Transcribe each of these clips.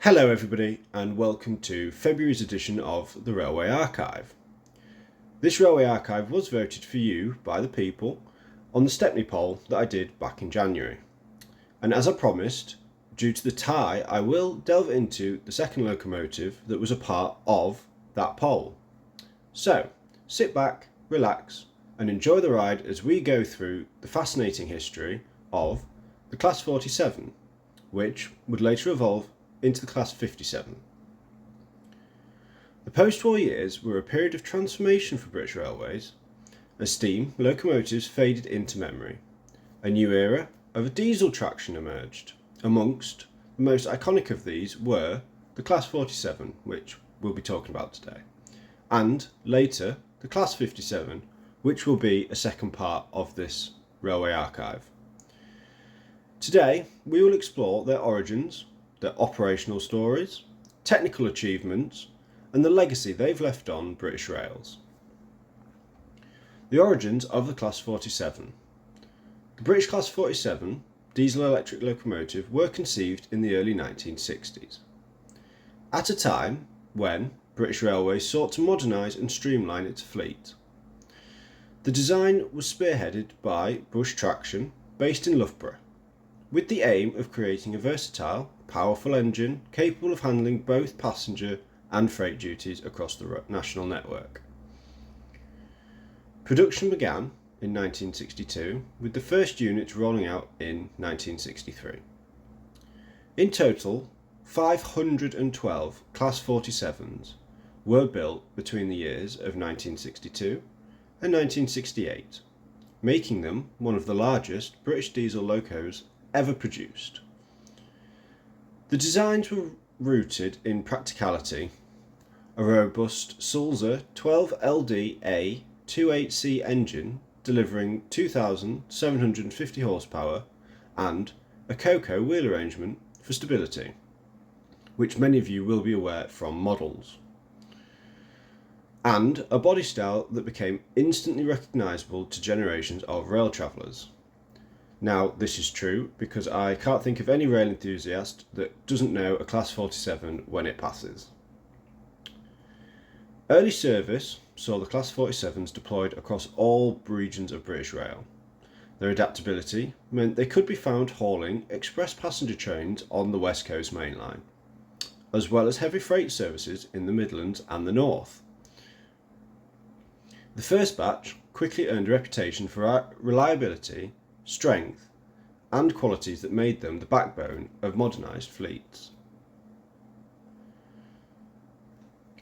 Hello everybody and welcome to February's edition of the Railway Archive. This Railway Archive was voted for you by the people on the Stepney poll that I did back in January. And as I promised, due to the tie, I will delve into the second locomotive that was a part of that poll. So, sit back, relax and enjoy the ride as we go through the fascinating history of the Class 47, which would later evolve into the Class 57. The post-war years were a period of transformation for British Railways as steam locomotives faded into memory. A new era of diesel traction emerged. Amongst the most iconic of these were the Class 47, which we'll be talking about today, and later the Class 57, which will be a second part of this Railway Archive. Today we will explore their origins, their operational stories, technical achievements, and the legacy they've left on British rails. The origins of the Class 47. The British Class 47 diesel-electric locomotive were conceived in the early 1960s, at a time when British Railways sought to modernise and streamline its fleet. The design was spearheaded by Bush Traction, based in Loughborough, with the aim of creating a versatile, powerful engine capable of handling both passenger and freight duties across the national network. Production began in 1962, with the first units rolling out in 1963. In total, 512 Class 47s were built between the years of 1962 and 1968, making them one of the largest British diesel locos ever produced. The designs were rooted in practicality. A robust Sulzer 12LD-A 28C engine delivering 2,750 horsepower and a Coco wheel arrangement for stability, which many of you will be aware from models, and a body style that became instantly recognisable to generations of rail travellers. Now, this is true because I can't think of any rail enthusiast that doesn't know a Class 47 when it passes. Early service saw the Class 47s deployed across all regions of British Rail. Their adaptability meant they could be found hauling express passenger trains on the West Coast Main Line, as well as heavy freight services in the Midlands and the North. The first batch quickly earned a reputation for reliability, strength, and qualities that made them the backbone of modernised fleets.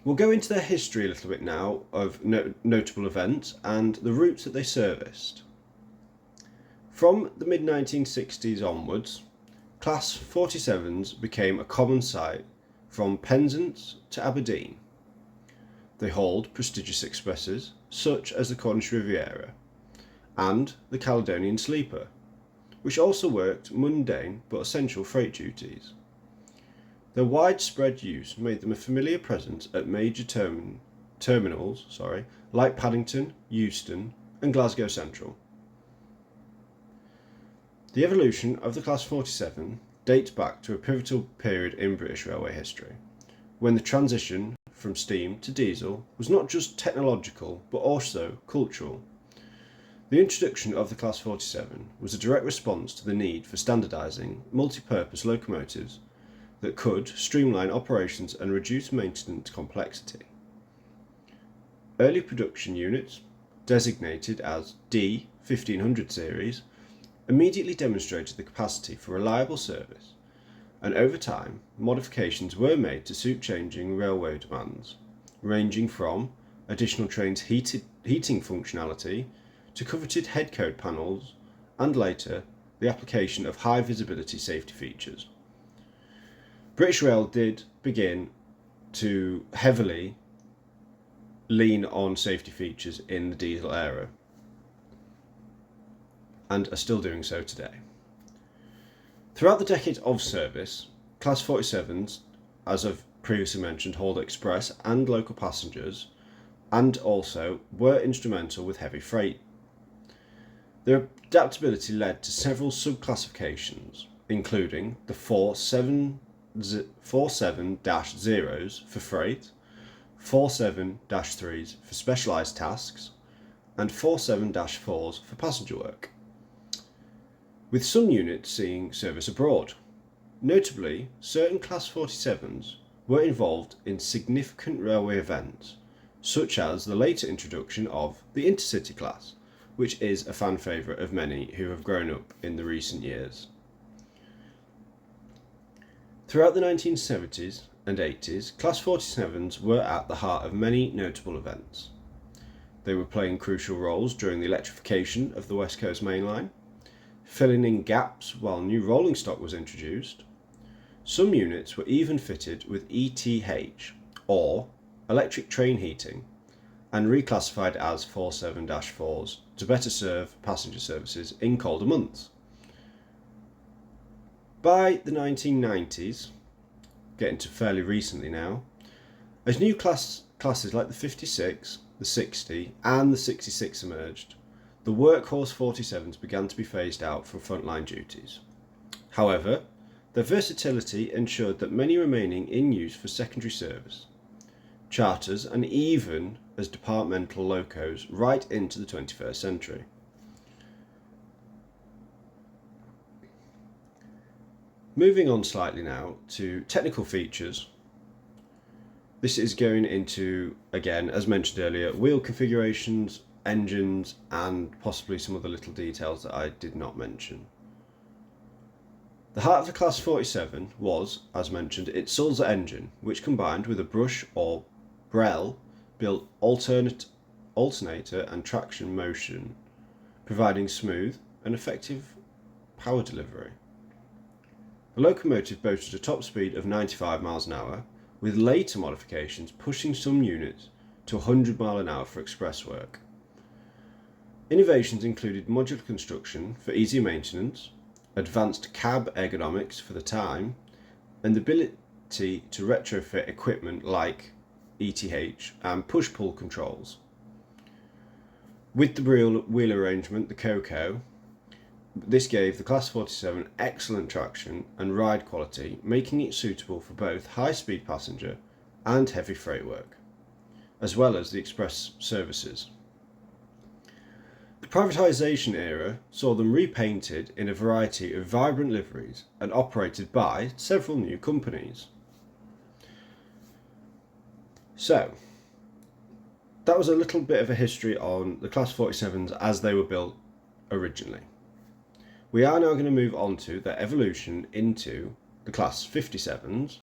We'll go into their history a little bit now of notable events and the routes that they serviced. From the mid-1960s onwards, Class 47s became a common sight from Penzance to Aberdeen. They hauled prestigious expresses such as the Cornish Riviera and the Caledonian Sleeper, which also worked mundane but essential freight duties. Their widespread use made them a familiar presence at major terminals like Paddington, Euston and Glasgow Central. The evolution of the Class 47 dates back to a pivotal period in British railway history, when the transition from steam to diesel was not just technological but also cultural. The introduction of the Class 47 was a direct response to the need for standardising multi-purpose locomotives that could streamline operations and reduce maintenance complexity. Early production units, designated as D1500 series, immediately demonstrated the capacity for reliable service, and over time modifications were made to suit changing railway demands, ranging from additional trains heating functionality to coveted head code panels, and later the application of high visibility safety features. British Rail did begin to heavily lean on safety features in the diesel era, and are still doing so today. Throughout the decades of service, Class 47s, as I've previously mentioned, hauled express and local passengers, and also were instrumental with heavy freight. Their adaptability led to several sub-classifications, including the 4 7 47-0s for freight, 47-3s for specialised tasks, and 47-4s for passenger work, with some units seeing service abroad. Notably, certain Class 47s were involved in significant railway events, such as the later introduction of the Intercity class, which is a fan favourite of many who have grown up in the recent years. Throughout the 1970s and 80s, Class 47s were at the heart of many notable events. They were playing crucial roles during the electrification of the West Coast Main Line, filling in gaps while new rolling stock was introduced. Some units were even fitted with ETH, or electric train heating, and reclassified as 47-4s to better serve passenger services in colder months. By the 1990s, getting to fairly recently now, as new classes like the 56, the 60 and the 66 emerged, the workhorse 47s began to be phased out from frontline duties. However, their versatility ensured that many remaining in use for secondary service, charters and even as departmental locos right into the 21st century. Moving on slightly now to technical features. This is going into, again, as mentioned earlier, wheel configurations, engines, and possibly some other little details that I did not mention. The heart of the Class 47 was, as mentioned, its Sulzer engine, which combined with a brush or Brell built alternator and traction motion, providing smooth and effective power delivery. The locomotive boasted a top speed of 95 miles an hour, with later modifications pushing some units to 100 miles an hour for express work. Innovations included modular construction for easier maintenance, advanced cab ergonomics for the time, and the ability to retrofit equipment like ETH and push-pull controls. With the wheel arrangement, the Coco, this gave the Class 47 excellent traction and ride quality, making it suitable for both high-speed passenger and heavy freight work, as well as the express services. The privatisation era saw them repainted in a variety of vibrant liveries and operated by several new companies. So, that was a little bit of a history on the Class 47s as they were built originally. We are now going to move on to their evolution into the Class 57s